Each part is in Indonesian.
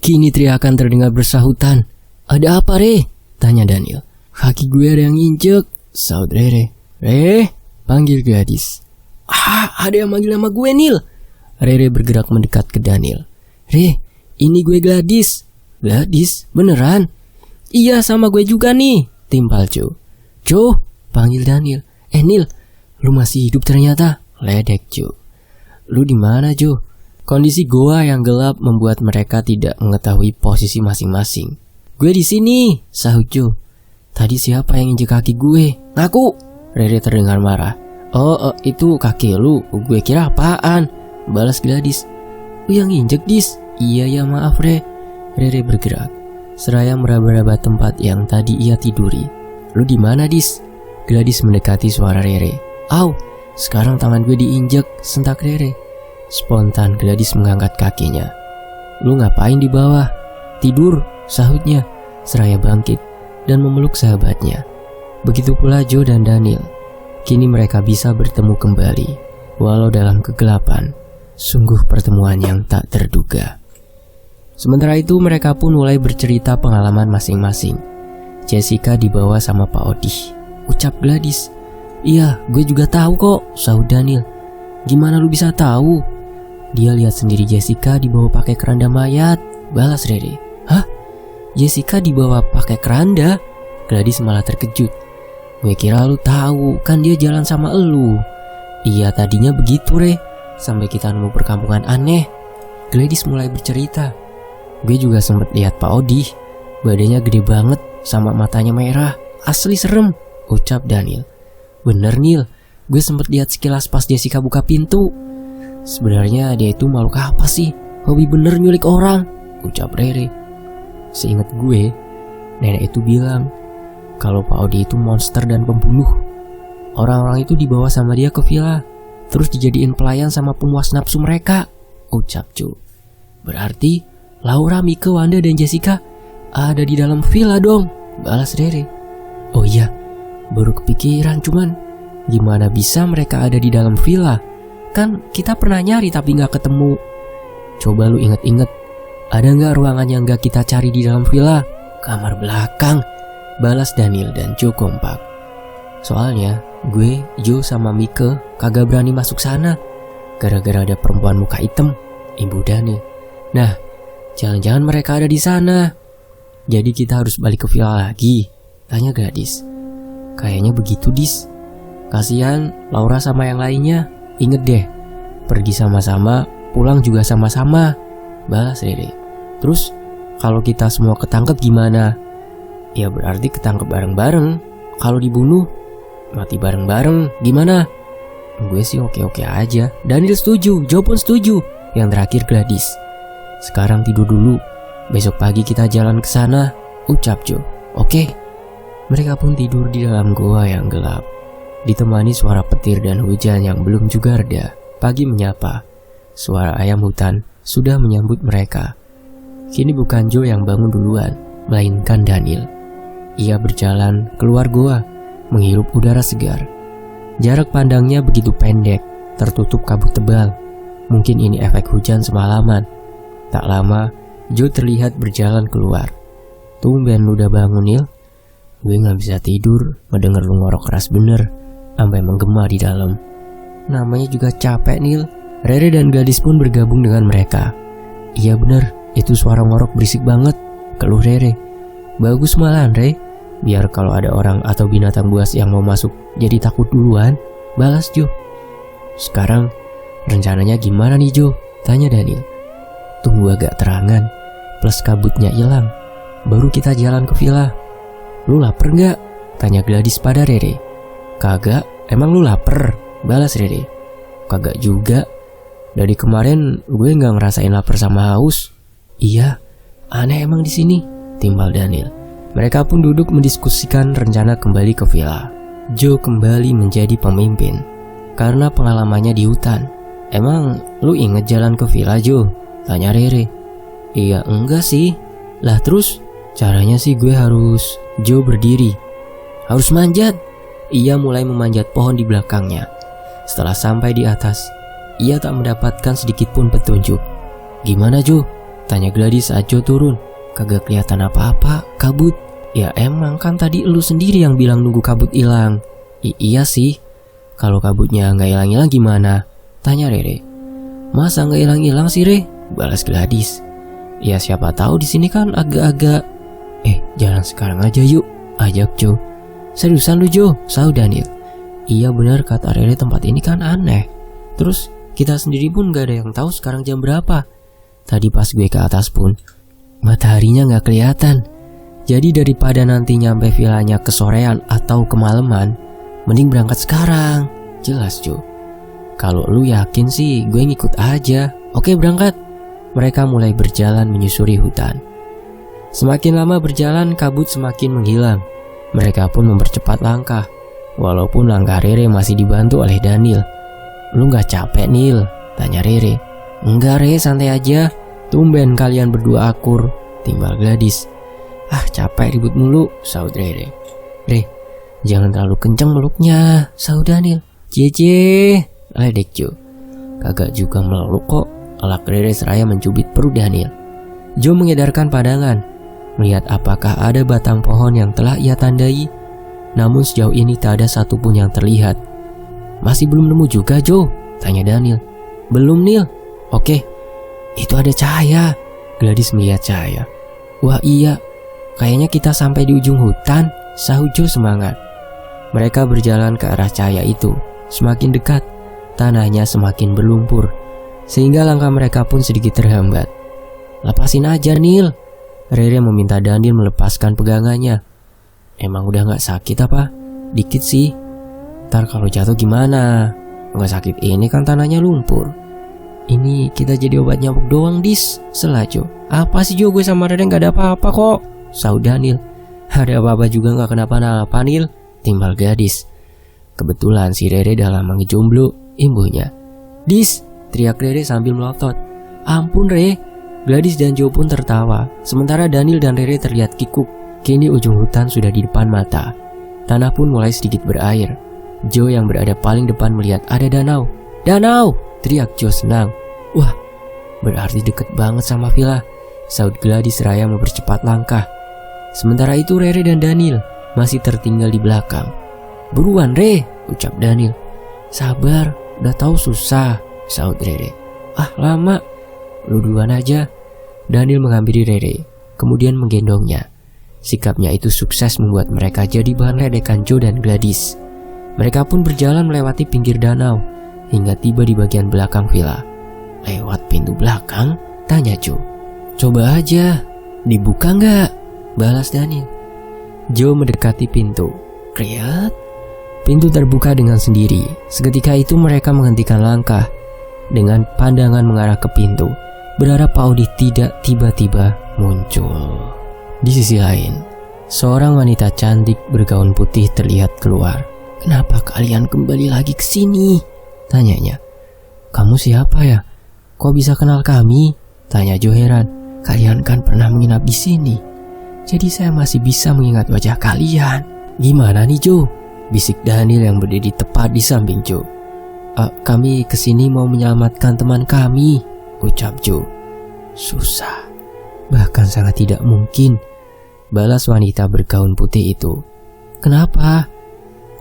Kini teriakan terdengar bersahutan. "Ada apa, Re?" tanya Daniel. "Kaki gue ada yang injek," sahut Rere. "Re?" panggil gadis. Ada yang manggil nama gue, Nil." Rere bergerak mendekat ke Daniel. "Re, ini gue Gladys." "Gladys? Beneran?" "Iya, sama gue juga nih," timpal Joe. "Joe?" panggil Daniel. Nil, lu masih hidup ternyata," ledek Joe. "Lu di mana, Joe?" Kondisi goa yang gelap membuat mereka tidak mengetahui posisi masing-masing. "Gue di sini," sahut Joe. "Tadi siapa yang injek kaki gue? Ngaku!" Rere terdengar marah. Oh, itu kaki lu. Gue kira apaan?" balas Gladys. "Lu yang injek, Dis." "Iya ya, maaf, Re." Rere bergerak seraya meraba-raba tempat yang tadi ia tiduri. "Lu di mana, Dis?" Gladys mendekati suara Rere. "Au, sekarang tangan gue diinjek," sentak Rere. Spontan Gladys mengangkat kakinya. "Lu ngapain di bawah?" "Tidur," sahutnya seraya bangkit dan memeluk sahabatnya. Begitu pula Joe dan Daniel. Kini mereka bisa bertemu kembali, walau dalam kegelapan. Sungguh pertemuan yang tak terduga. Sementara itu mereka pun mulai bercerita pengalaman masing-masing. Jessica dibawa sama Pak Odih, ucap Gladys. "Iya, gue juga tahu kok," sahut Daniel. "Gimana lu bisa tahu?" "Dia lihat sendiri Jessica dibawa pakai keranda mayat," balas Rere. "Hah? Jessica dibawa pakai keranda?" Gladys malah terkejut. "Gue kira lu tahu, kan dia jalan sama elu." "Iya, tadinya begitu, Re, sampai kita nemu perkampungan aneh." Gladys mulai bercerita. "Gue juga sempet lihat Pak Odih, badannya gede banget sama matanya merah, asli serem," ucap Daniel. "Bener, Nil, gue sempet lihat sekilas pas Jessica buka pintu. Sebenarnya dia itu makhluk apa sih? Hobi bener nyulik orang," ucap Rere. "Seingat gue, nenek itu bilang kalau Pak Odi itu monster dan pembunuh. Orang-orang itu dibawa sama dia ke villa, terus dijadiin pelayan sama pemuas nafsu mereka," ucap Joe. "Berarti Laura, Mika, Wanda, dan Jessica ada di dalam villa dong," balas Rere. "Oh iya, baru kepikiran, cuman gimana bisa mereka ada di dalam villa? Kan kita pernah nyari tapi gak ketemu." "Coba lu inget-inget, ada gak ruangan yang gak kita cari di dalam villa?" "Kamar belakang," balas Daniel dan Joe kompak. "Soalnya gue, Joe, sama Mika kagak berani masuk sana gara-gara ada perempuan muka hitam," ibu Daniel. "Nah, jangan-jangan mereka ada di sana. Jadi kita harus balik ke villa lagi?" tanya Gladys. "Kayaknya begitu, Dis. Kasihan Laura sama yang lainnya. Inget deh, pergi sama-sama, pulang juga sama-sama," balas Rere. "Terus kalau kita semua ketangkep gimana?" "Ya berarti ketangkep bareng-bareng. Kalau dibunuh, mati bareng-bareng. Gimana?" "Gue sih oke-oke aja." Daniel setuju, Joe pun setuju. Yang terakhir Gladys. "Sekarang tidur dulu, besok pagi kita jalan ke sana," ucap Joe. "Oke." Mereka pun tidur di dalam goa yang gelap, ditemani suara petir dan hujan yang belum juga reda. Pagi menyapa. Suara ayam hutan sudah menyambut mereka. Kini bukan Joe yang bangun duluan, melainkan Daniel. Ia berjalan keluar goa, menghirup udara segar. Jarak pandangnya begitu pendek, tertutup kabut tebal. Mungkin ini efek hujan semalaman. Tak lama, Joe terlihat berjalan keluar. "Tumben lu udah bangun, Nil." "Gue gak bisa tidur, mendengar lu ngorok keras bener, sampai menggema di dalam." "Namanya juga capek, Nil." Rere dan Gladys pun bergabung dengan mereka. "Iya bener, itu suara ngorok berisik banget," keluh Rere. "Bagus malahan, Re. Biar kalau ada orang atau binatang buas yang mau masuk jadi takut duluan," balas Joe. "Sekarang rencananya gimana nih, Joe?" tanya Daniel. "Tunggu agak terangan, plus kabutnya hilang, baru kita jalan ke villa." "Lu lapar gak?" tanya Gladys pada Rere. "Kagak, emang lu lapar?" balas Rere. "Kagak juga. Dari kemarin gue gak ngerasain lapar sama haus." "Iya, aneh emang di sini," timbal Daniel. Mereka pun duduk mendiskusikan rencana kembali ke villa. Joe kembali menjadi pemimpin karena pengalamannya di hutan. "Emang lu inget jalan ke villa, Joe?" tanya Rere. "Iya enggak sih." "Lah terus caranya sih gue harus..." Joe berdiri. "Harus manjat." Ia mulai memanjat pohon di belakangnya. Setelah sampai di atas, ia tak mendapatkan sedikit pun petunjuk. "Gimana, Joe?" Tanya Gladys saat Joe turun. Kagak kelihatan apa-apa, kabut. Ya emang kan tadi lu sendiri yang bilang nunggu kabut hilang. Iya sih. Kalau kabutnya nggak hilang-hilang gimana? Tanya Rere. Masa nggak hilang-hilang sih, Re? Balas Gladys. Ya siapa tahu di sini kan agak-agak. Jalan sekarang aja yuk, ajak Joe. Seriusan lu Joe? Sahut Daniel. Iya benar kata Rere, tempat ini kan aneh. Terus kita sendiri pun gak ada yang tahu sekarang jam berapa. Tadi pas gue ke atas pun mataharinya gak kelihatan. Jadi daripada nanti nyampe villanya kesorean atau kemalaman, mending berangkat sekarang. Jelas Joe. Kalau lu yakin sih gue ngikut aja. Oke berangkat. Mereka mulai berjalan menyusuri hutan. Semakin lama berjalan, kabut semakin menghilang. Mereka pun mempercepat langkah. Walaupun langkah Rere masih dibantu oleh Daniel. Lu gak capek Nil? Tanya Rere. Enggak Re, santai aja. Tumben kalian berdua akur, timbal Gladys. Capek ribut mulu, sahut Rere. Re, jangan terlalu kenceng meluknya, sahut Daniel. Jece, ledek Joe. Kagak juga meluk kok, elak Rere seraya mencubit perut Daniel. Joe mengedarkan pandangan, melihat apakah ada batang pohon yang telah ia tandai. Namun sejauh ini tak ada satupun yang terlihat. Masih belum nemu juga Joe? Tanya Daniel. Belum Nil. Oke, itu ada cahaya. Gladys melihat cahaya. Wah iya, kayaknya kita sampai di ujung hutan, sahut Joe semangat. Mereka berjalan ke arah cahaya itu. Semakin dekat, tanahnya semakin berlumpur, sehingga langkah mereka pun sedikit terhambat. Lepasin aja Nil. Rere meminta Daniel melepaskan pegangannya. Emang udah gak sakit apa? Dikit sih. Ntar kalau jatuh gimana? Gak sakit ini kan tanahnya lumpur. Ini kita jadi obat nyamuk doang dis, sela Joe. Apa sih Joe, gue sama Rere gak ada apa-apa kok, sahut Daniel. Ada apa-apa juga gak kenapa-napa Nil, timbal Gadis. Kebetulan si Rere dah lama ngejomblo, imbuhnya. Dis, teriak Rere sambil melotot. Ampun Re. Gladys dan Joe pun tertawa. Sementara Daniel dan Rere terlihat kikuk. Kini ujung hutan sudah di depan mata. Tanah pun mulai sedikit berair. Joe yang berada paling depan melihat ada danau. Danau! Teriak Joe senang. Wah, berarti deket banget sama villa, sahut Gladys seraya mempercepat langkah. Sementara itu Rere dan Daniel masih tertinggal di belakang. Buruan Re, ucap Daniel. Sabar, udah tahu susah, sahut Rere. Lama. Lu duluan aja. Daniel menghampiri Rere, kemudian menggendongnya. Sikapnya itu sukses membuat mereka jadi bahan ledekan Joe dan Gladys. Mereka pun berjalan melewati pinggir danau hingga tiba di bagian belakang villa. Lewat pintu belakang? Tanya Joe. Coba aja, dibuka nggak? Balas Daniel. Joe mendekati pintu. Kriat. Pintu terbuka dengan sendiri. Seketika itu mereka menghentikan langkah dengan pandangan mengarah ke pintu, berharap Pak Odi tidak tiba-tiba muncul. Di sisi lain, seorang wanita cantik bergaun putih terlihat keluar. Kenapa kalian kembali lagi ke sini? Tanyanya. Kamu siapa ya? Kok bisa kenal kami? Tanya Joe heran. Kalian kan pernah menginap di sini, jadi saya masih bisa mengingat wajah kalian. Gimana nih Joe? Bisik Daniel yang berdiri tepat di samping Joe. Kami kesini mau menyelamatkan teman kami, ucap Joe. Susah, bahkan sangat tidak mungkin, balas wanita bergaun putih itu. Kenapa?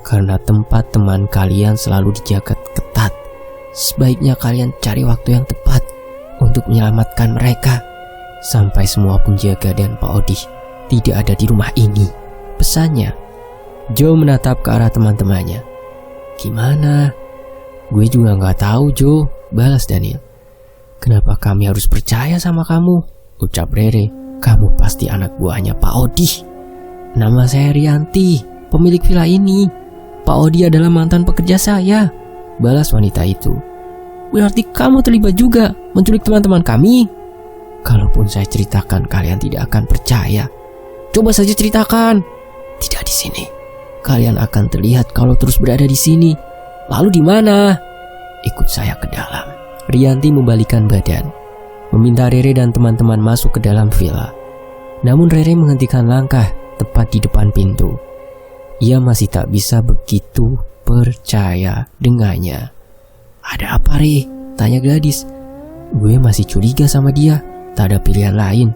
Karena tempat teman kalian selalu dijaga ketat. Sebaiknya kalian cari waktu yang tepat untuk menyelamatkan mereka, sampai semua penjaga dan Pak Odi tidak ada di rumah ini, pesannya. Joe menatap ke arah teman-temannya. Gimana? Gue juga gak tahu Joe, balas Daniel. Kenapa kami harus percaya sama kamu? Ucap Rere. Kamu pasti anak buahnya Pak Odi. Nama saya Rianti, pemilik villa ini. Pak Odi adalah mantan pekerja saya, balas wanita itu. Berarti kamu terlibat juga menculik teman-teman kami? Kalaupun saya ceritakan kalian tidak akan percaya. Coba saja ceritakan. Tidak di sini. Kalian akan terlihat kalau terus berada di sini. Lalu di mana? Ikut saya ke dalam. Rianti membalikkan badan, meminta Rere dan teman-teman masuk ke dalam villa. Namun Rere menghentikan langkah tepat di depan pintu. Ia masih tak bisa begitu percaya dengannya. Ada apa Re? Tanya Gladys. Gue masih curiga sama dia, Tak ada pilihan lain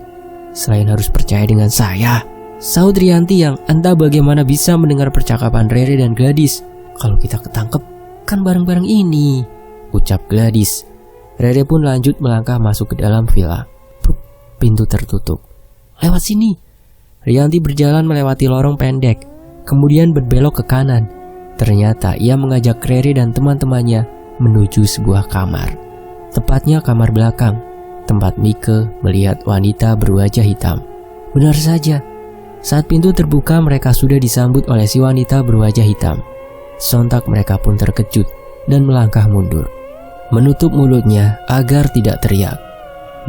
selain harus percaya dengan saya, sahut Rianti yang entah bagaimana bisa mendengar percakapan Rere dan Gladys. Kalau kita ketangkep, kan bareng-bareng ini, ucap Gladys. Rere pun lanjut melangkah masuk ke dalam villa. Pintu tertutup. Lewat sini. Rianti berjalan melewati lorong pendek, kemudian berbelok ke kanan. Ternyata ia mengajak Rere dan teman-temannya menuju sebuah kamar. Tepatnya kamar belakang, tempat Mike melihat wanita berwajah hitam. Benar saja, saat pintu terbuka mereka sudah disambut oleh si wanita berwajah hitam. Sontak mereka pun terkejut dan melangkah mundur, menutup mulutnya agar tidak teriak.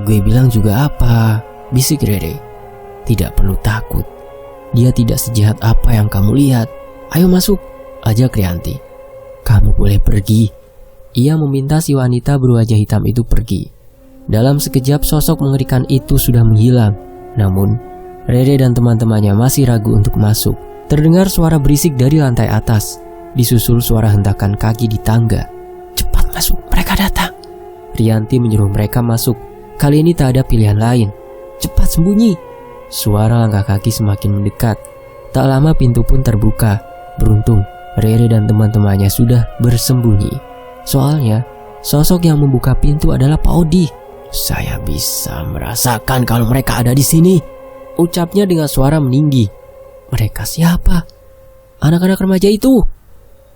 Gue bilang juga apa? Bisik Rere. Tidak perlu takut. Dia tidak sejahat apa yang kamu lihat. Ayo masuk, ajak Rianti. Kamu boleh pergi. Ia meminta si wanita berwajah hitam itu pergi. Dalam sekejap sosok mengerikan itu sudah menghilang. Namun, Rere dan teman-temannya masih ragu untuk masuk. Terdengar suara berisik dari lantai atas, disusul suara hentakan kaki di tangga. Cepat masuk, mereka datang. Rianti menyuruh mereka masuk. Kali ini tak ada pilihan lain. Cepat sembunyi. Suara langkah kaki semakin mendekat. Tak lama pintu pun terbuka. Beruntung, Rere dan teman-temannya sudah bersembunyi. Soalnya, sosok yang membuka pintu adalah Pak Odi. Saya bisa merasakan kalau mereka ada di sini, ucapnya dengan suara meninggi. Mereka siapa? Anak-anak remaja itu.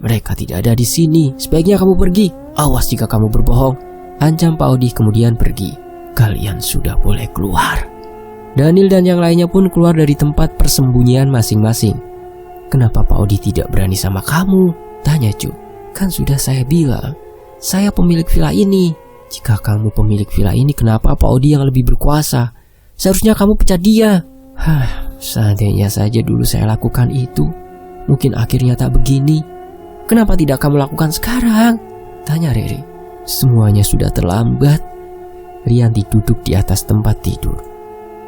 Mereka tidak ada di sini. Sebaiknya kamu pergi. Awas jika kamu berbohong, ancam Pak Odi kemudian pergi. Kalian sudah boleh keluar. Daniel dan yang lainnya pun keluar dari tempat persembunyian masing-masing. Kenapa Pak Odi tidak berani sama kamu? Tanya Cu. Kan sudah saya bilang, saya pemilik villa ini. Jika kamu pemilik villa ini, kenapa Pak Odi yang lebih berkuasa? Seharusnya kamu pecat dia. Seandainya saja dulu saya lakukan itu, mungkin akhirnya tak begini. Kenapa tidak kamu lakukan sekarang? Tanya Rere. Semuanya sudah terlambat. Rianti duduk di atas tempat tidur.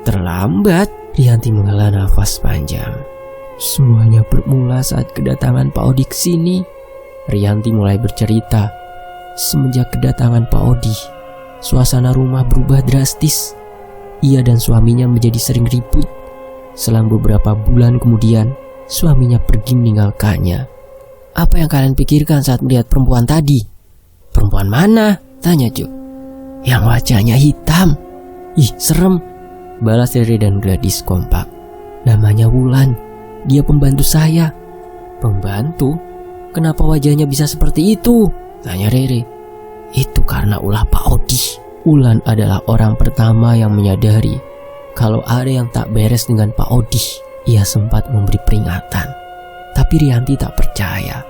Terlambat? Rianti menghela nafas panjang. Semuanya bermula saat kedatangan Pak Odi ke sini. Rianti mulai bercerita. Semenjak kedatangan Pak Odi, suasana rumah berubah drastis. Ia dan suaminya menjadi sering ribut. Selang beberapa bulan kemudian, suaminya pergi meninggalkannya. Apa yang kalian pikirkan saat melihat perempuan tadi? Perempuan mana? Tanya Jo. Yang wajahnya hitam. Ih, serem, balas Rere dan Gladys kompak. Namanya Wulan. Dia pembantu saya. Pembantu? Kenapa wajahnya bisa seperti itu? Tanya Rere. Itu karena ulah Pak Odi. Wulan adalah orang pertama yang menyadari kalau ada yang tak beres dengan Pak Odi. Ia sempat memberi peringatan, tapi Rianti tak percaya.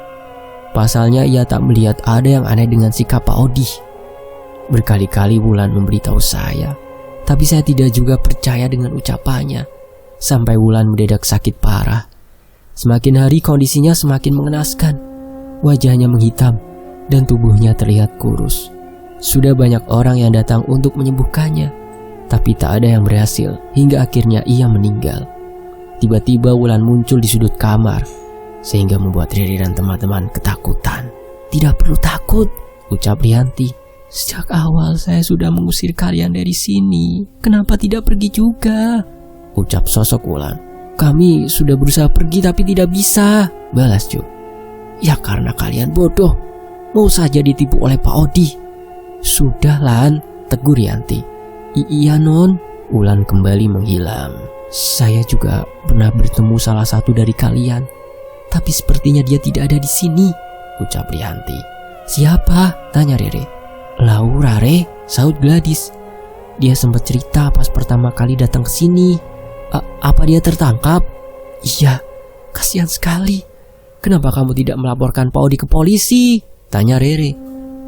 Pasalnya ia tak melihat ada yang aneh dengan sikap Pak Odi. Berkali-kali Wulan memberitahu saya, tapi saya tidak juga percaya dengan ucapannya. Sampai Wulan mendadak sakit parah. Semakin hari kondisinya semakin mengenaskan. Wajahnya menghitam dan tubuhnya terlihat kurus. Sudah banyak orang yang datang untuk menyembuhkannya, tapi tak ada yang berhasil hingga akhirnya ia meninggal. Tiba-tiba Wulan muncul di sudut kamar, sehingga membuat Rere dan teman-teman ketakutan. Tidak perlu takut, ucap Rianti. Sejak awal saya sudah mengusir kalian dari sini. Kenapa tidak pergi juga? Ucap sosok Wulan. Kami sudah berusaha pergi tapi tidak bisa, balas Jo. Ya karena kalian bodoh. Mau saja ditipu oleh Pak Odi. Sudah Lan, tegur Rianti. Iya non, Wulan kembali menghilang. Saya juga pernah bertemu salah satu dari kalian, tapi sepertinya dia tidak ada di sini, ucap Rianti. Siapa? Tanya Rere. Laura Re, sahut Gladys. Dia sempat cerita pas pertama kali datang ke sini. Apa dia tertangkap? Iya, kasihan sekali. Kenapa kamu tidak melaporkan Pak Odi ke polisi? Tanya Rere.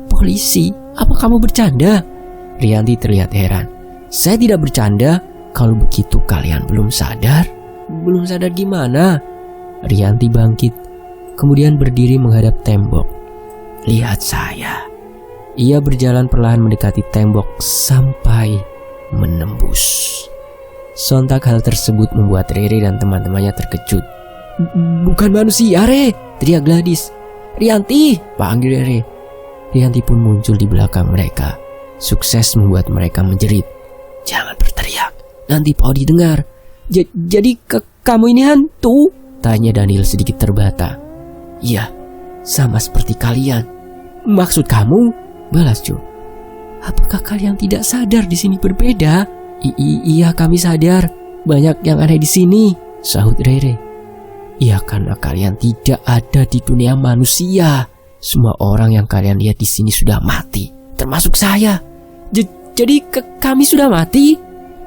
Polisi? Apa kamu bercanda? Rianti terlihat heran. Saya tidak bercanda. Kalau begitu kalian belum sadar? Belum sadar gimana? Rianti bangkit, kemudian berdiri menghadap tembok. Lihat saya. Ia berjalan perlahan mendekati tembok sampai menembus. Sontak hal tersebut membuat Rere dan teman-temannya terkejut. Bukan manusia, Re, teriak Gladys. Rianti, panggil Rere. Rianti pun muncul di belakang mereka. Sukses membuat mereka menjerit. Jangan berteriak, nanti Pak Odi dengar. Jadi kamu ini hantu? Tanya Daniel sedikit terbata. Iya, sama seperti kalian. Maksud kamu? Balas Joe. Apakah kalian tidak sadar di sini berbeda? Iya, kami sadar. Banyak yang aneh di sini, sahut Rere. Ya, karena kalian tidak ada di dunia manusia. Semua orang yang kalian lihat di sini sudah mati, termasuk saya. Jadi kami sudah mati?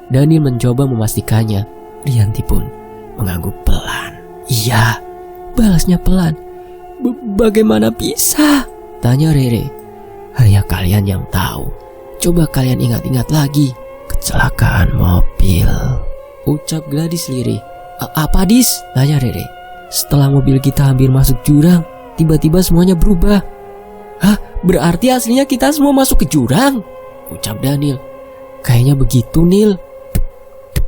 Daniel mencoba memastikannya. Rianti pun mengangguk pelan. Iya, balasnya pelan. Bagaimana bisa? Tanya Rere. Hanya kalian yang tahu. Coba kalian ingat-ingat lagi. Kecelakaan mobil, ucap Gladys lirih. Apa Dis? Tanya Rere. Setelah mobil kita hampir masuk jurang, tiba-tiba semuanya berubah. Hah? Berarti aslinya kita semua masuk ke jurang? Ucap Daniel. Kayaknya begitu, Nil. Dep, dep,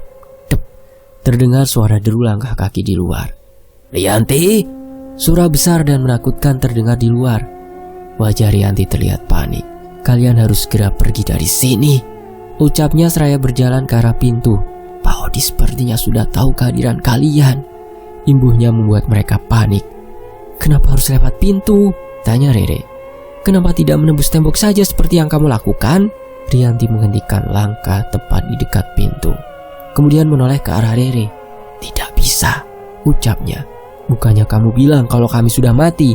dep. Terdengar suara deru langkah kaki di luar. Rianti! Suara besar dan menakutkan terdengar di luar. Wajah Rianti terlihat panik. Kalian harus segera pergi dari sini, ucapnya seraya berjalan ke arah pintu. Pak Odi sepertinya sudah tahu kehadiran kalian. Imbuhnya membuat mereka panik. Kenapa harus lewat pintu? Tanya Rere. Kenapa tidak menembus tembok saja seperti yang kamu lakukan? Rianti menghentikan langkah tepat di dekat pintu. Kemudian menoleh ke arah Rere. Tidak bisa, ucapnya. Bukannya kamu bilang kalau kami sudah mati?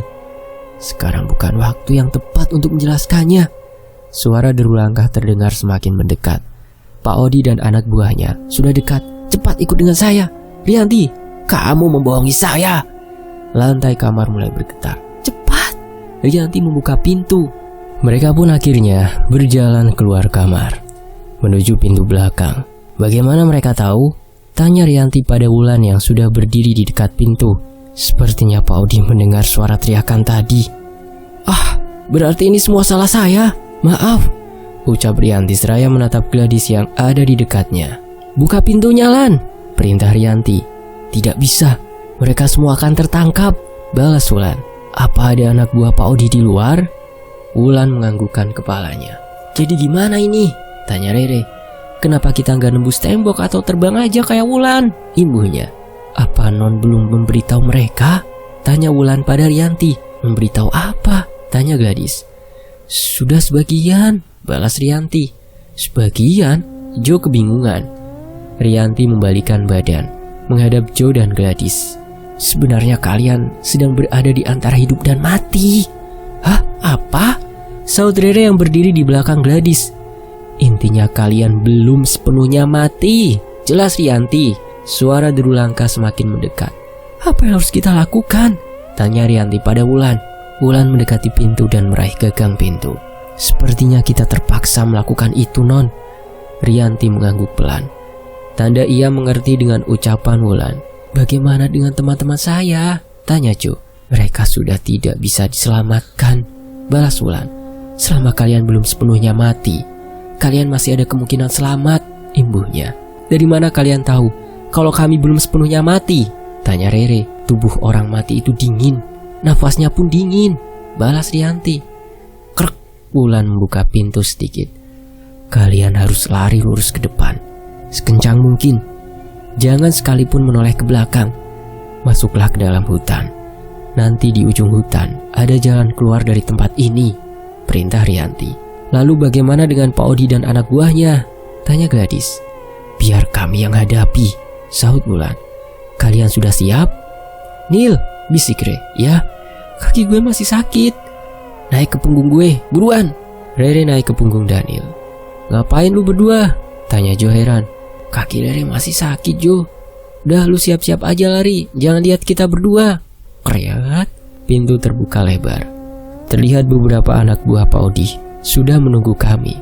Sekarang bukan waktu yang tepat untuk menjelaskannya. Suara deru langkah terdengar semakin mendekat. Pak Odi dan anak buahnya sudah dekat. Cepat ikut dengan saya. Rianti, kamu membohongi saya. Lantai kamar mulai bergetar. Cepat. Rianti membuka pintu. Mereka pun akhirnya berjalan keluar kamar, menuju pintu belakang. Bagaimana mereka tahu? Tanya Rianti pada Wulan yang sudah berdiri di dekat pintu. Sepertinya Pak Odi mendengar suara teriakan tadi. Ah, berarti ini semua salah saya. Maaf, ucap Rianti seraya menatap Gladys yang ada di dekatnya. Buka pintunya, Lan, perintah Rianti. Tidak bisa, mereka semua akan tertangkap, balas Wulan. Apa ada anak buah Pak Odi di luar? Wulan menganggukkan kepalanya. Jadi gimana ini? Tanya Rere. Kenapa kita nggak nembus tembok atau terbang aja kayak Wulan? Imbuhnya. Apa Non belum memberitahu mereka? Tanya Wulan pada Rianti. Memberitahu apa? Tanya Gladys. Sudah sebagian, balas Rianti. Sebagian? Joe kebingungan. Rianti membalikan badan, menghadap Joe dan Gladys. Sebenarnya kalian sedang berada di antara hidup dan mati. Hah? Apa? Saud Rere yang berdiri di belakang Gladys. Intinya kalian belum sepenuhnya mati. Jelas Rianti. Suara deru langkah semakin mendekat. Apa yang harus kita lakukan? Tanya Rianti pada Wulan. Wulan mendekati pintu dan meraih gagang pintu. Sepertinya kita terpaksa melakukan itu, Non. Rianti mengangguk pelan. Tanda ia mengerti dengan ucapan Wulan. Bagaimana dengan teman-teman saya? Tanya Joe. Mereka sudah tidak bisa diselamatkan, balas Wulan. Selama kalian belum sepenuhnya mati, kalian masih ada kemungkinan selamat, imbuhnya. Dari mana kalian tahu kalau kami belum sepenuhnya mati? Tanya Rere. Tubuh orang mati itu dingin, nafasnya pun dingin, balas Rianti. Krek, Wulan membuka pintu sedikit. Kalian harus lari lurus ke depan, sekencang mungkin. Jangan sekalipun menoleh ke belakang. Masuklah ke dalam hutan. Nanti di ujung hutan ada jalan keluar dari tempat ini, perintah Rianti. Lalu bagaimana dengan Pak Odi dan anak buahnya? Tanya Gladys. Biar kami yang hadapi, sahut Wulan. Kalian sudah siap? Nil, bisik Re. Ya, kaki gue masih sakit. Naik ke punggung gue, buruan. Rere naik ke punggung Daniel. Ngapain lu berdua? Tanya Joe heran. Kaki Rere masih sakit, Joe. Udah, lu siap-siap aja lari. Jangan lihat kita berdua. Kreat. Pintu terbuka lebar. Terlihat beberapa anak buah Pak Odi sudah menunggu kami.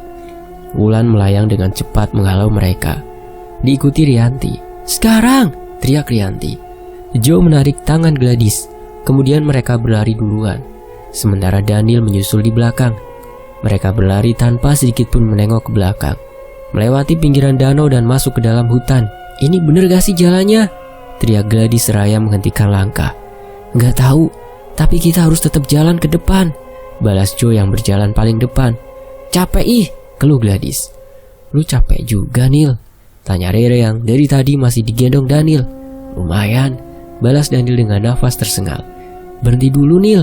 Wulan melayang dengan cepat menghalau mereka. Diikuti Rianti. Sekarang, teriak Rianti. Joe menarik tangan Gladys. Kemudian mereka berlari duluan, sementara Daniel menyusul di belakang. Mereka berlari tanpa sedikit pun menengok ke belakang, melewati pinggiran danau dan masuk ke dalam hutan. Ini bener gak sih jalannya? Teriak Gladys seraya menghentikan langkah. Gak tahu, tapi kita harus tetap jalan ke depan, balas Joe yang berjalan paling depan. Capek ih, keluh Gladys. Lu capek juga, Nil? Tanya Rere yang dari tadi masih digendong Daniel. Lumayan, balas Daniel dengan nafas tersengal. Berhenti dulu, Nil.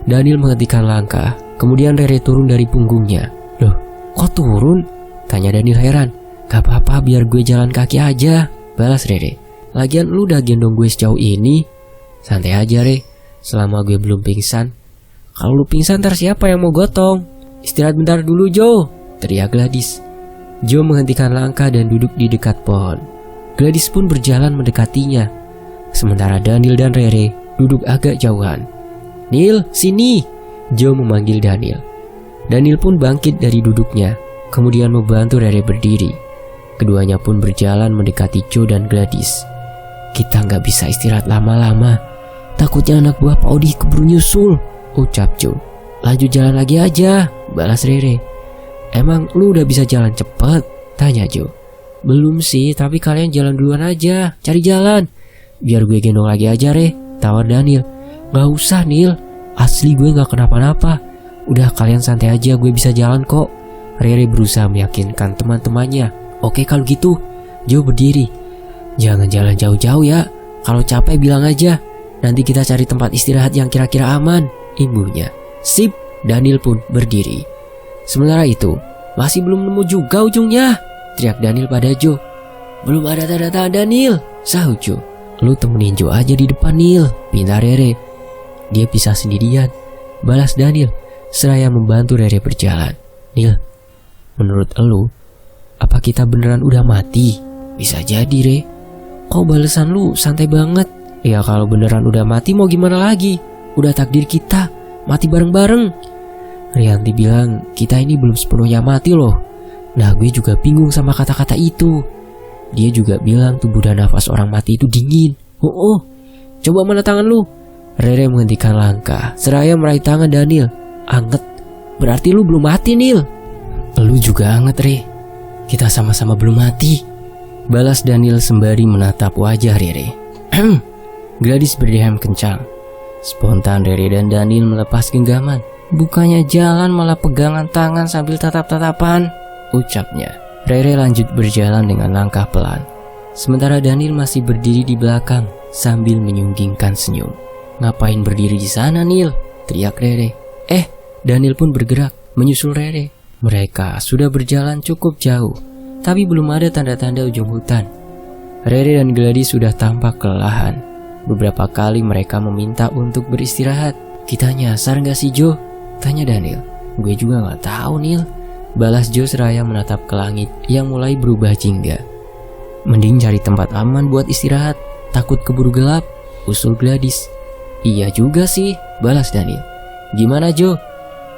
Daniel menghentikan langkah, kemudian Rere turun dari punggungnya. Loh, kok turun? Tanya Daniel heran. Gak apa-apa, biar gue jalan kaki aja, balas Rere. Lagian lu udah gendong gue sejauh ini. Santai aja, Re, selama gue belum pingsan. Kalau lu pingsan ntar siapa yang mau gotong? Istirahat bentar dulu, Jo, teriak Gladys. Jo menghentikan langkah dan duduk di dekat pohon. Gladys pun berjalan mendekatinya. Sementara Daniel dan Rere duduk agak jauhan. Nil, sini, Jo memanggil Daniel. Daniel pun bangkit dari duduknya, kemudian membantu Rere berdiri. Keduanya pun berjalan mendekati Jo dan Gladys. Kita nggak bisa istirahat lama-lama, takutnya anak buah Pak Odi keburu nyusul, ucap Jo. Lanjut jalan lagi aja, balas Rere. Emang lu udah bisa jalan cepet? Tanya Jo. Belum sih, tapi kalian jalan duluan aja, cari jalan. Biar gue gendong lagi aja, Re, tawar Daniel. Gak usah, Nil, asli gue gak kenapa-napa. Udah kalian santai aja, gue bisa jalan kok. Rere berusaha meyakinkan teman-temannya. Oke kalau gitu, Jo berdiri. Jangan jalan jauh-jauh ya, kalau capek bilang aja. Nanti kita cari tempat istirahat yang kira-kira aman, imbuhnya. Sip, Daniel pun berdiri. Sementara itu, masih belum nemu juga ujungnya, teriak Daniel pada Jo. Belum ada tanda-tanda, Nil, sahut Jo. Lu temenin Jo aja di depan, Nil, pinta Rere. Dia bisa sendirian, balas Daniel, seraya membantu Rere berjalan. Nil, menurut elu, apa kita beneran udah mati? Bisa jadi, Re. Kok balesan lu santai banget? Ya kalau beneran udah mati mau gimana lagi? Udah takdir kita, mati bareng-bareng. Rianti bilang kita ini belum sepenuhnya mati loh. Nah gue juga bingung sama kata-kata itu. Dia juga bilang tubuh dan nafas orang mati itu dingin. Oh, coba mana tangan lu? Rere menghentikan langkah, seraya meraih tangan Daniel. Anget, berarti lu belum mati, Nil. Lu juga anget, Re. Kita sama-sama belum mati, balas Daniel sembari menatap wajah Rere. Gladys berdiam kencang. Spontan Rere dan Daniel melepas genggaman. Bukannya jalan malah pegangan tangan sambil tatap-tatapan, ucapnya. Rere lanjut berjalan dengan langkah pelan. Sementara Daniel masih berdiri di belakang sambil menyunggingkan senyum. Ngapain berdiri di sana, Nil? Teriak Rere. Daniel pun bergerak menyusul Rere. Mereka sudah berjalan cukup jauh, tapi belum ada tanda-tanda ujung hutan. Rere dan Gladys sudah tampak kelelahan. Beberapa kali mereka meminta untuk beristirahat. Kita nyasar gak sih, Jo? Tanya Daniel. Gue juga gak tahu, Nil, balas Jo seraya menatap ke langit yang mulai berubah jingga. Mending cari tempat aman buat istirahat, takut keburu gelap, usul Gladys. Iya juga sih, balas Daniel. Gimana, Jo?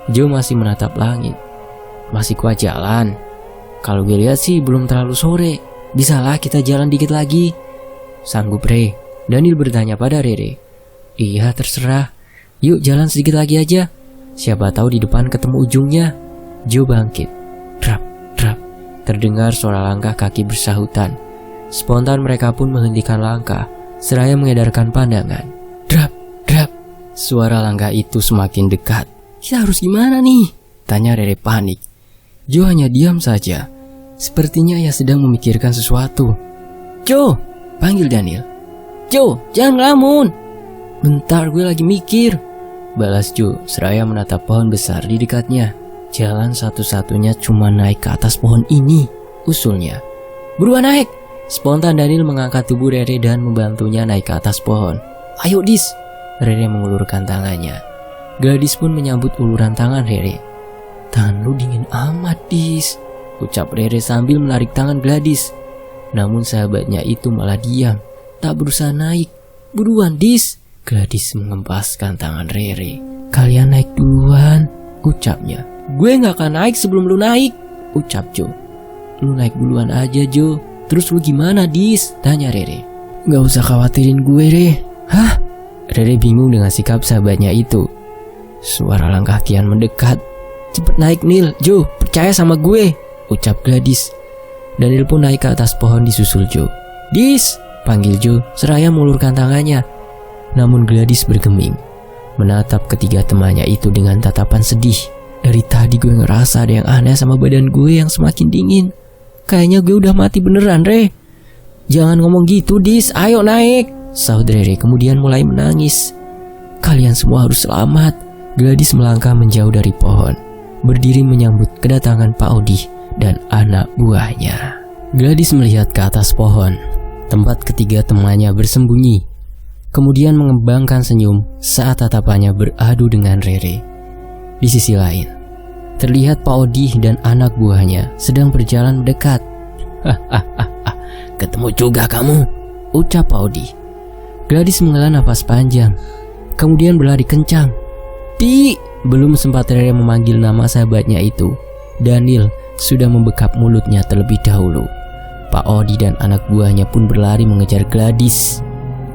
Jo masih menatap langit. Masih kuat jalan? Kalau gue lihat sih belum terlalu sore. Bisalah kita jalan dikit lagi. Sanggup, Re? Daniel bertanya pada Rere. Iya, terserah. Yuk jalan sedikit lagi aja. Siapa tahu di depan ketemu ujungnya. Jo bangkit. Trap, trap. Terdengar suara langkah kaki bersahutan. Spontan mereka pun menghentikan langkah, seraya mengedarkan pandangan. Trap, trap. Suara langkah itu semakin dekat. Kita harus gimana nih? Tanya Rere panik. Jo hanya diam saja. Sepertinya ia sedang memikirkan sesuatu. Jo, panggil Daniel. Jo, jangan ngelamun. Bentar, gue lagi mikir, balas Jo seraya menatap pohon besar di dekatnya. Jalan satu-satunya cuma naik ke atas pohon ini, usulnya. Buruan naik. Spontan Daniel mengangkat tubuh Rere dan membantunya naik ke atas pohon. Ayo, Dis. Rere mengulurkan tangannya. Gladys pun menyambut uluran tangan Rere. Tangan lu dingin amat, Dis, ucap Rere sambil menarik tangan Gladys. Namun sahabatnya itu malah diam, tak berusaha naik. Buruan, Dis. Gladys mengempaskan tangan Rere. Kalian naik duluan, ucapnya. Gue gak akan naik sebelum lu naik, ucap Jo. Lu naik duluan aja, Jo. Terus lu gimana, Dis? Tanya Rere. Gak usah khawatirin gue, Re. Hah? Rere bingung dengan sikap sahabatnya itu. Suara langkah kian mendekat. Cepet naik, Nil. Jo, percaya sama gue, ucap Gladys. Daniel pun naik ke atas pohon disusul Jo. Dis, panggil Jo seraya mengulurkan tangannya. Namun Gladys bergeming, menatap ketiga temannya itu dengan tatapan sedih. Dari tadi gue ngerasa ada yang aneh sama badan gue yang semakin dingin. Kayaknya gue udah mati beneran, Re. Jangan ngomong gitu, Dis. Ayo naik, sahut Rere kemudian mulai menangis. Kalian semua harus selamat. Gladys melangkah menjauh dari pohon, berdiri menyambut kedatangan Pak Odi dan anak buahnya. Gladys melihat ke atas pohon, tempat ketiga temannya bersembunyi. Kemudian mengembangkan senyum saat tatapannya beradu dengan Rere. Di sisi lain, terlihat Pak Odi dan anak buahnya sedang berjalan mendekat. Hahaha, ketemu juga kamu, ucap Pak Odi. Gladys menghela napas panjang, kemudian berlari kencang. Di, belum sempat Rere memanggil nama sahabatnya itu, Daniel sudah membekap mulutnya terlebih dahulu. Pak Odi dan anak buahnya pun berlari mengejar Gladys.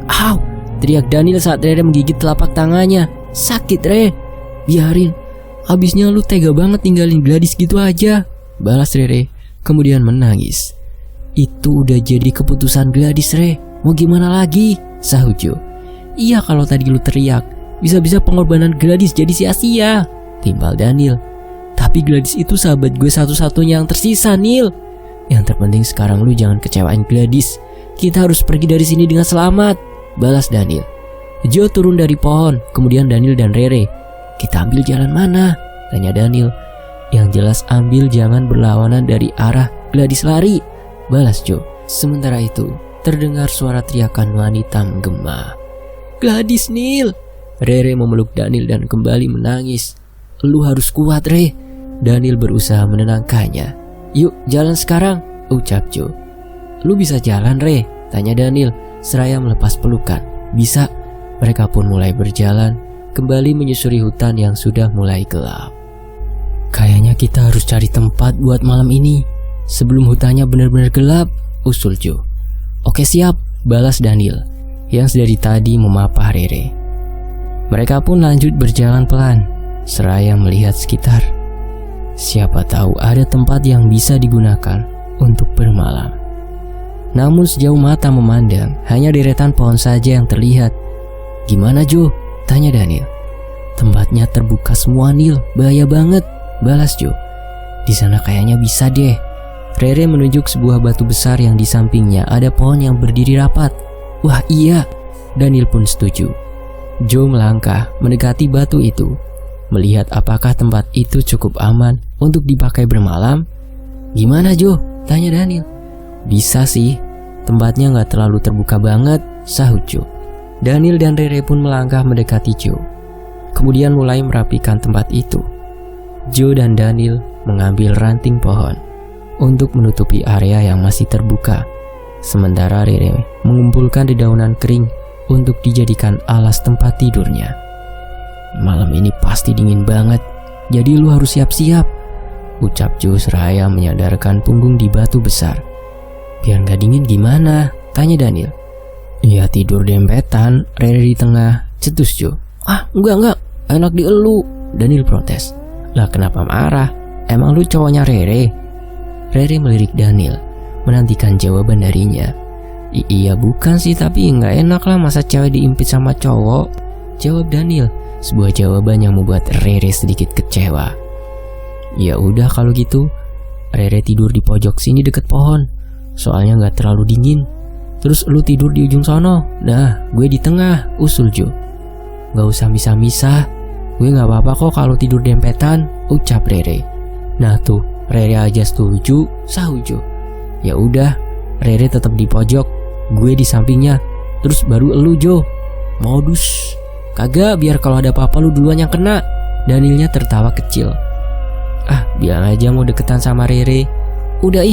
Au, teriak Daniel saat Rere menggigit telapak tangannya. Sakit, Re. Biarin, habisnya lu tega banget tinggalin Gladys gitu aja, balas Rere kemudian menangis. Itu udah jadi keputusan Gladys, Re. Mau gimana lagi, sahut Jo. Iya, kalau tadi lu teriak, bisa-bisa pengorbanan Gladys jadi sia-sia, timbal Daniel. Tapi Gladys itu sahabat gue satu-satunya yang tersisa, Neil. Yang terpenting sekarang lu jangan kecewain Gladys. Kita harus pergi dari sini dengan selamat, balas Daniel. Joe turun dari pohon, kemudian Daniel dan Rere. Kita ambil jalan mana? Tanya Daniel. Yang jelas ambil jangan berlawanan dari arah Gladys lari, balas Joe. Sementara itu, terdengar suara teriakan wanita menggema. Gladys, Neil. Rere memeluk Daniel dan kembali menangis. Lu harus kuat, Re. Daniel berusaha menenangkannya. Yuk, jalan sekarang, ucap Joe. Lu bisa jalan, Re? Tanya Daniel seraya melepas pelukan. Bisa. Mereka pun mulai berjalan, kembali menyusuri hutan yang sudah mulai gelap. Kayaknya kita harus cari tempat buat malam ini sebelum hutannya benar-benar gelap, usul Joe. Oke, siap, balas Daniel yang dari tadi memapah Rere. Mereka pun lanjut berjalan pelan, seraya melihat sekitar. Siapa tahu ada tempat yang bisa digunakan untuk bermalam. Namun sejauh mata memandang, hanya deretan pohon saja yang terlihat. Gimana, Jo? Tanya Daniel. Tempatnya terbuka semua, Neil. Bahaya banget, balas Jo. Di sana kayaknya bisa deh. Rere menunjuk sebuah batu besar yang di sampingnya ada pohon yang berdiri rapat. Wah, iya. Daniel pun setuju. Joe melangkah mendekati batu itu, melihat apakah tempat itu cukup aman untuk dipakai bermalam. Gimana, Joe? Tanya Daniel. Bisa sih, tempatnya gak terlalu terbuka banget, sahut Joe. Daniel dan Rere pun melangkah mendekati Joe, kemudian mulai merapikan tempat itu. Joe dan Daniel mengambil ranting pohon untuk menutupi area yang masih terbuka, sementara Rere mengumpulkan dedaunan kering untuk dijadikan alas tempat tidurnya. Malam ini pasti dingin banget, jadi lu harus siap-siap, ucap Joe seraya menyadarkan punggung di batu besar. Biar gak dingin gimana? Tanya Daniel. Ya tidur dempetan, Rere di tengah, cetus Joe. Ah, enggak, enak di elu, Daniel protes. Lah kenapa marah? Emang lu cowoknya Rere? Rere melirik Daniel, menantikan jawaban darinya. Iya bukan sih, tapi nggak enak lah masa cewek diimpit sama cowok, jawab Daniel. Sebuah jawaban yang membuat Rere sedikit kecewa. Ya udah kalau gitu, Rere tidur di pojok sini deket pohon, soalnya nggak terlalu dingin. Terus lu tidur di ujung sono, nah gue di tengah, usul Jo. Gak usah misah-misah, gue nggak apa-apa kok kalau tidur dempetan, ucap Rere. Nah tuh, Rere aja setuju, sahut Jo. Ya udah, Rere tetap di pojok, gue di sampingnya, terus baru elu Jo. Modus. Kagak, biar kalau ada apa-apa lu duluan yang kena. Danielnya tertawa kecil. Ah, bilang aja mau deketan sama Rere. Udah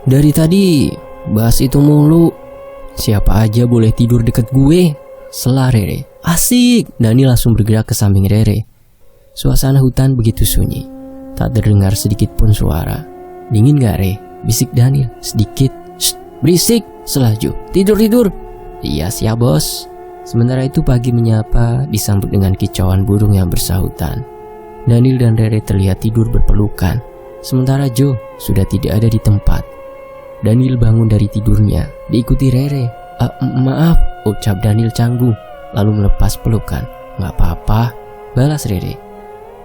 dari tadi bahas itu mulu. Siapa aja boleh tidur deket gue, sela Rere. Asik. Daniel langsung bergerak ke samping Rere. Suasana hutan begitu sunyi, tak terdengar sedikit pun suara. Dingin gak, Re? Bisik Daniel. Sedikit. Shh, berisik, sela Jo. Tidur. Iya siap bos. Sementara itu pagi menyapa disambut dengan kicauan burung yang bersahutan. Daniel dan Rere terlihat tidur berpelukan, sementara Joe sudah tidak ada di tempat. Daniel bangun dari tidurnya, diikuti Rere. Maaf, ucap Daniel canggung, lalu melepas pelukan. Gak apa-apa, balas Rere.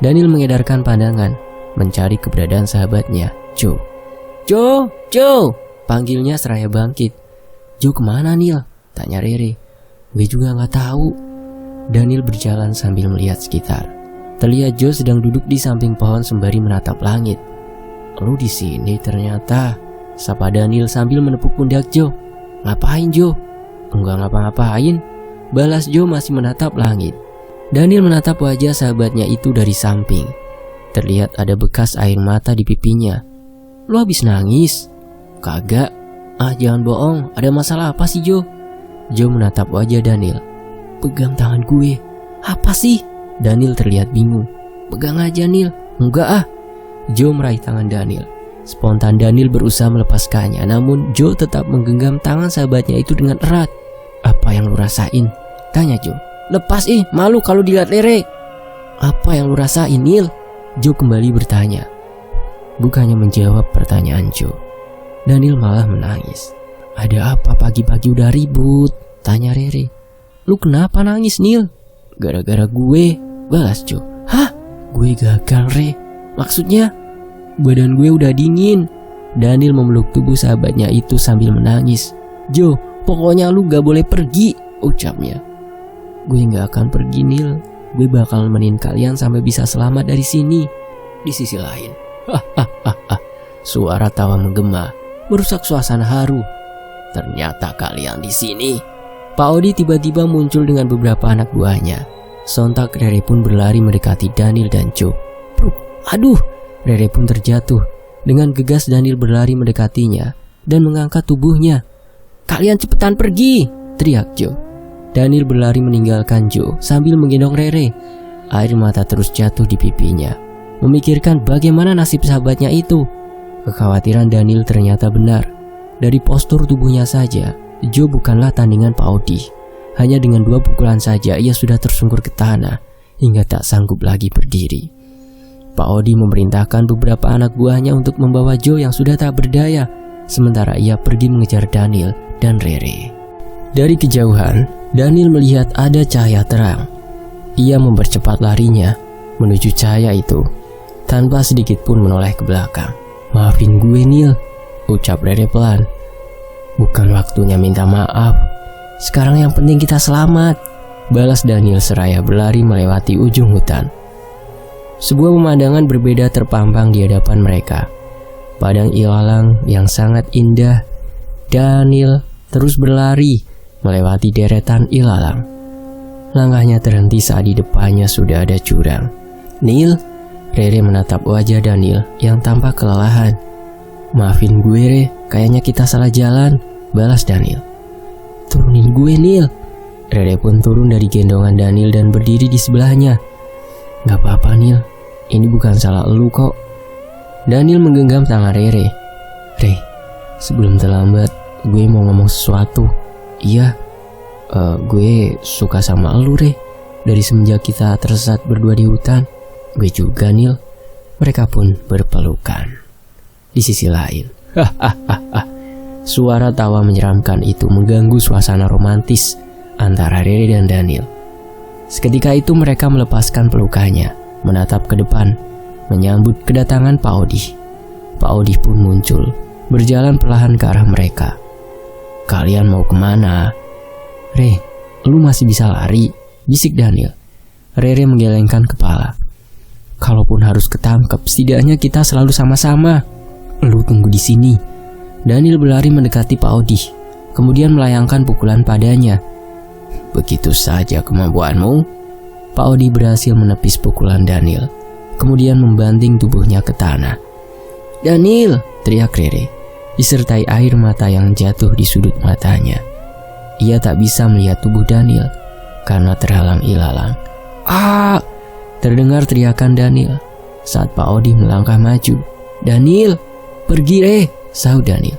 Daniel mengedarkan pandangan, mencari keberadaan sahabatnya, Joe. Jo, panggilnya seraya bangkit. Jo kemana Nil? Tanya Rere. Gue juga gak tahu. Daniel berjalan sambil melihat sekitar. Terlihat Jo sedang duduk di samping pohon sembari menatap langit. Lu di sini ternyata, sapa Daniel sambil menepuk pundak Jo. Ngapain Jo? Enggak ngapa-ngapain, balas Jo masih menatap langit. Daniel menatap wajah sahabatnya itu dari samping. Terlihat ada bekas air mata di pipinya. Lu habis nangis? Kagak. Jangan bohong, ada masalah apa sih Jo? Jo menatap wajah Daniel. Pegang tangan gue. Apa sih? Daniel terlihat bingung. Pegang aja Nil. Enggak Jo meraih tangan Daniel. Spontan Daniel berusaha melepaskannya, namun Jo tetap menggenggam tangan sahabatnya itu dengan erat. Apa yang lu rasain? Tanya Jo. Lepas malu kalau dilihat Rere. Apa yang lu rasain Nil? Jo kembali bertanya. Bukannya menjawab pertanyaan Jo, Daniel malah menangis. Ada apa pagi-pagi udah ribut? Tanya Rere. Lu kenapa nangis Nil? Gara-gara gue, balas Jo. Hah? Gue gagal Re. Maksudnya? Badan gue udah dingin. Daniel memeluk tubuh sahabatnya itu sambil menangis. Jo, pokoknya lu gak boleh pergi, ucapnya. Gue gak akan pergi Nil. Gue bakal nemenin kalian sampai bisa selamat dari sini. Di sisi lain, suara tawa menggema merusak suasana haru. Ternyata kalian di sini. Pak Odi tiba-tiba muncul dengan beberapa anak buahnya. Sontak Rere pun berlari mendekati Daniel dan Jo. Aduh, Rere pun terjatuh. Dengan gegas Daniel berlari mendekatinya dan mengangkat tubuhnya. Kalian cepetan pergi, teriak Jo. Daniel berlari meninggalkan Jo sambil menggendong Rere. Air mata terus jatuh di pipinya, memikirkan bagaimana nasib sahabatnya itu. Kekhawatiran Daniel ternyata benar. Dari postur tubuhnya saja, Jo bukanlah tandingan Pak Odi. Hanya dengan 2 pukulan saja ia sudah tersungkur ke tanah hingga tak sanggup lagi berdiri. Pak Odi memerintahkan beberapa anak buahnya untuk membawa Jo yang sudah tak berdaya, sementara ia pergi mengejar Daniel dan Rere. Dari kejauhan, Daniel melihat ada cahaya terang. Ia mempercepat larinya menuju cahaya itu tanpa sedikit pun menoleh ke belakang. Maafin gue Nil, ucap Rere pelan. Bukan waktunya minta maaf. Sekarang yang penting kita selamat, balas Daniel seraya berlari melewati ujung hutan. Sebuah pemandangan berbeda terpampang di hadapan mereka. Padang ilalang yang sangat indah. Daniel terus berlari melewati deretan ilalang. Langkahnya terhenti saat di depannya sudah ada jurang. Nil, Rere menatap wajah Daniel yang tampak kelelahan. Maafin gue Re, kayaknya kita salah jalan, balas Daniel. Turunin gue Nil. Rere pun turun dari gendongan Daniel dan berdiri di sebelahnya. Gak apa-apa Nil, ini bukan salah elu kok. Daniel menggenggam tangan Rere. Re, sebelum terlambat, gue mau ngomong sesuatu. Iya, gue suka sama elu Re. Dari semenjak kita tersesat berdua di hutan. Gue juga Nil. Mereka pun berpelukan. Di sisi lain, suara tawa menyeramkan itu mengganggu suasana romantis antara Rere dan Daniel. Seketika itu mereka melepaskan pelukannya, menatap ke depan, menyambut kedatangan Pak Odi. Pak Odi pun muncul, berjalan perlahan ke arah mereka. Kalian mau kemana? Re, lu masih bisa lari, bisik Daniel. Rere menggelengkan kepala. Kalaupun harus ketangkep, setidaknya kita selalu sama-sama. Lu tunggu di sini. Daniel berlari mendekati Pak Odi, kemudian melayangkan pukulan padanya. Begitu saja kemampuanmu. Pak Odi berhasil menepis pukulan Daniel, kemudian membanting tubuhnya ke tanah. Daniel, teriak Rere, disertai air mata yang jatuh di sudut matanya. Ia tak bisa melihat tubuh Daniel karena terhalang ilalang. Terdengar teriakan Daniel saat Pak Odi melangkah maju. Daniel, pergi Re, sahut Daniel.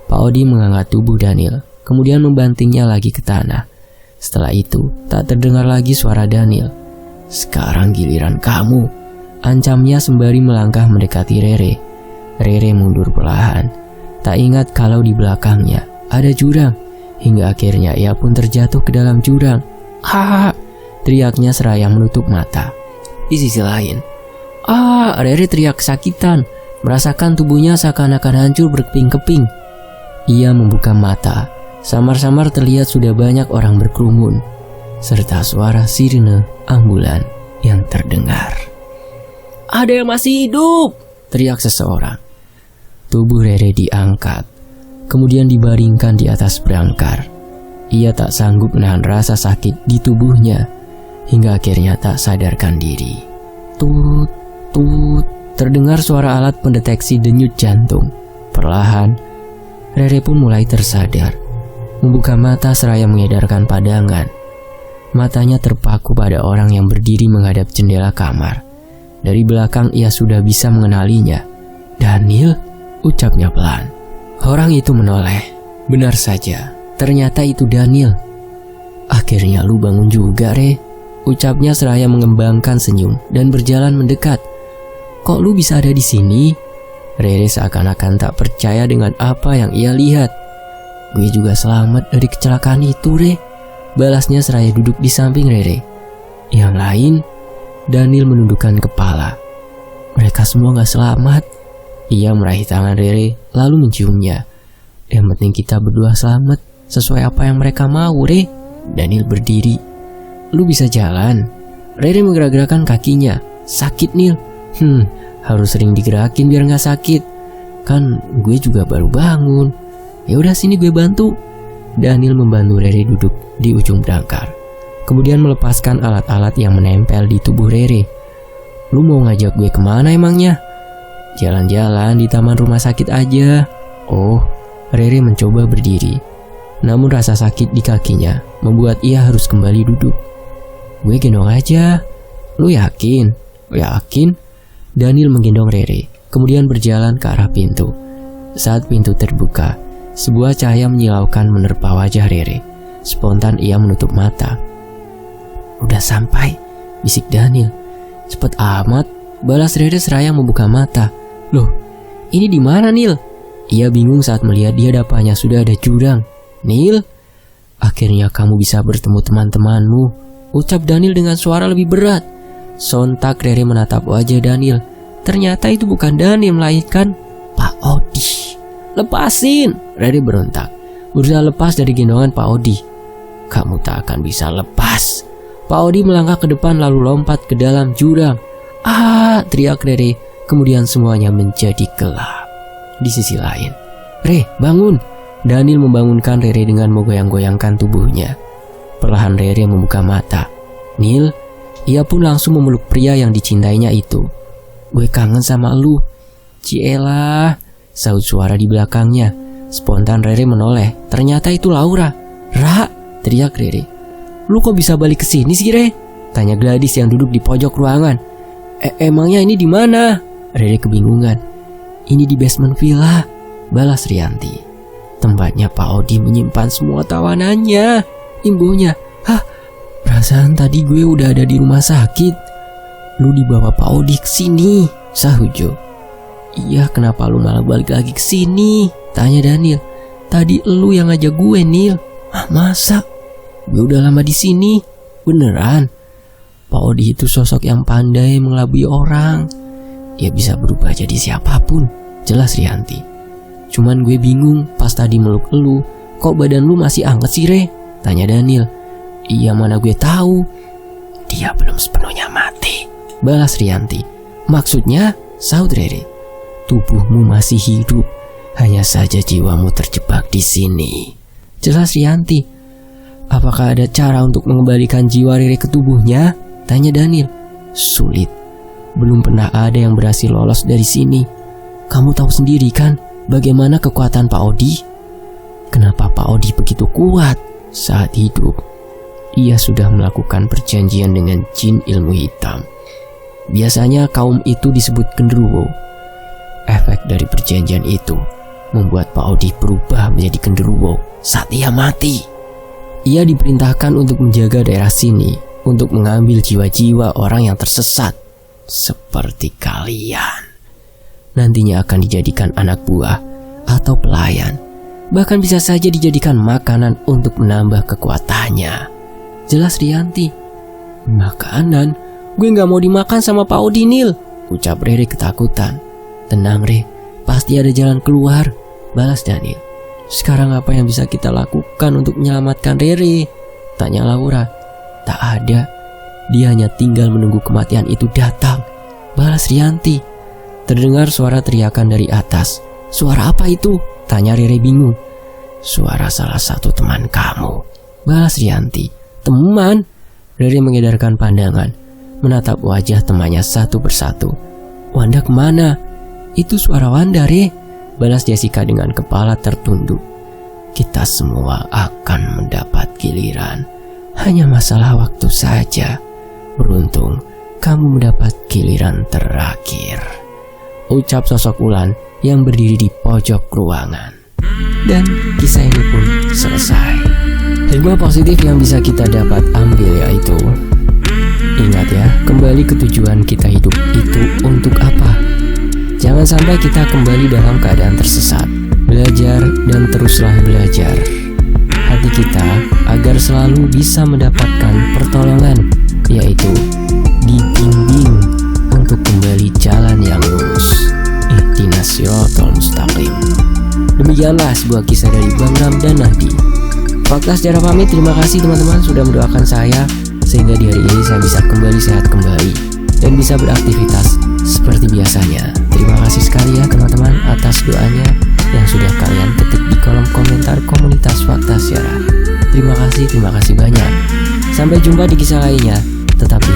Pak Odi mengangkat tubuh Daniel, kemudian membantingnya lagi ke tanah. Setelah itu, tak terdengar lagi suara Daniel. Sekarang giliran kamu, ancamnya sembari melangkah mendekati Rere. Rere mundur perlahan, tak ingat kalau di belakangnya ada jurang, hingga akhirnya ia pun terjatuh ke dalam jurang. Teriaknya seraya menutup mata. Di sisi lain, Rere teriak kesakitan. merasakan tubuhnya seakan-akan hancur berkeping-keping. Ia membuka mata. Samar-samar terlihat sudah banyak orang berkerumun, serta suara sirine ambulan yang terdengar. "Ada yang masih hidup!" teriak seseorang. Tubuh Rere diangkat, kemudian dibaringkan di atas berangkar. Ia tak sanggup menahan rasa sakit di tubuhnya, hingga akhirnya tak sadarkan diri. Tut, tut, terdengar suara alat pendeteksi denyut jantung. Perlahan, Rere pun mulai tersadar. Membuka mata seraya mengedarkan pandangan. Matanya terpaku pada orang yang berdiri menghadap jendela kamar. Dari belakang ia sudah bisa mengenalinya. "Daniel," ucapnya pelan. Orang itu menoleh. Benar saja, ternyata itu Daniel. "Akhirnya lu bangun juga, Re," ucapnya seraya mengembangkan senyum dan berjalan mendekat. "Kok lu bisa ada di sini?" Rere seakan-akan tak percaya dengan apa yang ia lihat. "Gue juga selamat dari kecelakaan itu, Re," balasnya seraya duduk di samping Rere. Yang lain, Daniel menundukkan kepala. "Mereka semua gak selamat." Ia meraih tangan Rere lalu menciumnya. "Yang penting kita berdua selamat, sesuai apa yang mereka mau, Re." Daniel berdiri. "Lu bisa jalan?" Rere menggerak-gerakkan kakinya. "Sakit, Nil." Harus sering digerakin biar gak sakit. Kan gue juga baru bangun." "Ya udah, sini gue bantu." Daniel membantu Rere duduk di ujung berangkar, kemudian melepaskan alat-alat yang menempel di tubuh Rere. "Lu mau ngajak gue kemana emangnya?" "Jalan-jalan di taman rumah sakit aja." "Oh." Rere mencoba berdiri, namun rasa sakit di kakinya membuat ia harus kembali duduk. "Gue gendong aja." "Lu yakin?" "Yakin." Daniel menggendong Rere, kemudian berjalan ke arah pintu. Saat pintu terbuka, sebuah cahaya menyilaukan menerpa wajah Rere. Spontan ia menutup mata. "Udah sampai," bisik Daniel. "Cepet amat," balas Rere seraya membuka mata. "Loh, ini di mana, Nil?" Ia bingung saat melihat di hadapannya sudah ada jurang. "Nil, akhirnya kamu bisa bertemu teman-temanmu," ucap Daniel dengan suara lebih berat. Sontak Rere menatap wajah Daniel. Ternyata itu bukan Daniel, melainkan Pak Odi. "Lepasin!" Rere berontak, berusaha lepas dari gendongan Pak Odi. "Kamu tak akan bisa lepas." Pak Odi melangkah ke depan lalu lompat ke dalam jurang. "Ah!" teriak Rere, kemudian semuanya menjadi gelap. Di sisi lain, "Re, bangun!" Daniel membangunkan Rere dengan menggoyang-goyangkan tubuhnya. Perlahan Rere membuka mata. "Nil." Ia pun langsung memeluk pria yang dicintainya itu. "Gue kangen sama lu." "Cielah," saut suara di belakangnya. Spontan Rere menoleh. Ternyata itu Laura. "Ra!" teriak Rere. "Lu kok bisa balik ke sini sih, Re?" tanya Gladys yang duduk di pojok ruangan. Emangnya ini di mana?" Rere kebingungan. "Ini di basement villa," balas Rianti. "Tempatnya Pak Odi menyimpan semua tawanannya," imbuhnya. "Hah? Perasaan tadi gue udah ada di rumah sakit." "Lu dibawa Pak Odi ke sini," sahujo. "Iya, kenapa lu malah balik lagi ke sini?" tanya Daniel. "Tadi lu yang ngajak gue, Nil." "Ah, masa? Gue udah lama di sini." "Beneran?" "Pak Odi itu sosok yang pandai mengelabui orang. Ia bisa berubah jadi siapapun," jelas Rianti. "Cuman gue bingung pas tadi meluk elu, kok badan lu masih anget sih, Re?" tanya Daniel. "Iya, mana gue tahu." "Dia belum sepenuhnya mati," balas Rianti. "Maksudnya?" saut Rere. "Tubuhmu masih hidup, hanya saja jiwamu terjebak di sini," jelas Rianti. "Apakah ada cara untuk mengembalikan jiwa Rere ke tubuhnya?" tanya Daniel. "Sulit. Belum pernah ada yang berhasil lolos dari sini. Kamu tahu sendiri kan bagaimana kekuatan Pak Odi? Kenapa Pak Odi begitu kuat saat hidup? Ia sudah melakukan perjanjian dengan jin ilmu hitam. Biasanya kaum itu disebut genderuwo. Efek dari perjanjian itu membuat Pak Odi berubah menjadi genderuwo saat ia mati. Ia diperintahkan untuk menjaga daerah sini, untuk mengambil jiwa-jiwa orang yang tersesat, seperti kalian. Nantinya akan dijadikan anak buah atau pelayan, bahkan bisa saja dijadikan makanan untuk menambah kekuatannya, jelas Rianti. "Makanan? Gue gak mau dimakan sama Pak Odi, Nil," ucap Rere ketakutan. Tenang Re, pasti ada jalan keluar, balas Daniel. Sekarang apa yang bisa kita lakukan untuk menyelamatkan Rere? Tanya Laura. Tak ada, dia hanya tinggal menunggu kematian itu datang, balas Rianti. Terdengar suara teriakan dari atas. Suara apa itu? Tanya Rere bingung. Suara salah satu teman kamu, balas Rianti. Teman? Rere mengedarkan pandangan, menatap wajah temannya satu persatu. Wanda kemana? Itu suara Wanda, Re, balas Jessica dengan kepala tertunduk. Kita semua akan mendapat giliran, hanya masalah waktu saja. Beruntung kamu mendapat giliran terakhir, ucap sosok Wulan yang berdiri di pojok ruangan. Dan kisah ini pun selesai. Hikmah positif yang bisa kita dapat ambil yaitu, ingat ya, kembali ke tujuan kita hidup itu untuk apa. Jangan sampai kita kembali dalam keadaan tersesat. Belajar dan teruslah belajar hati kita agar selalu bisa mendapatkan pertolongan, yaitu dibimbing untuk kembali jalan yang lurus. Ihdinas siratal mustaqim. Demikianlah sebuah kisah dari Bang Ram dan Nahdi. Fakta secara pamit, terima kasih teman-teman sudah mendoakan saya sehingga di hari ini saya bisa kembali sehat kembali dan bisa beraktivitas seperti biasanya. Terima kasih sekali ya teman-teman atas doanya yang sudah kalian ketik di kolom komentar komunitas Fakta Sejarah. Terima kasih banyak. Sampai jumpa di kisah lainnya. Tetap di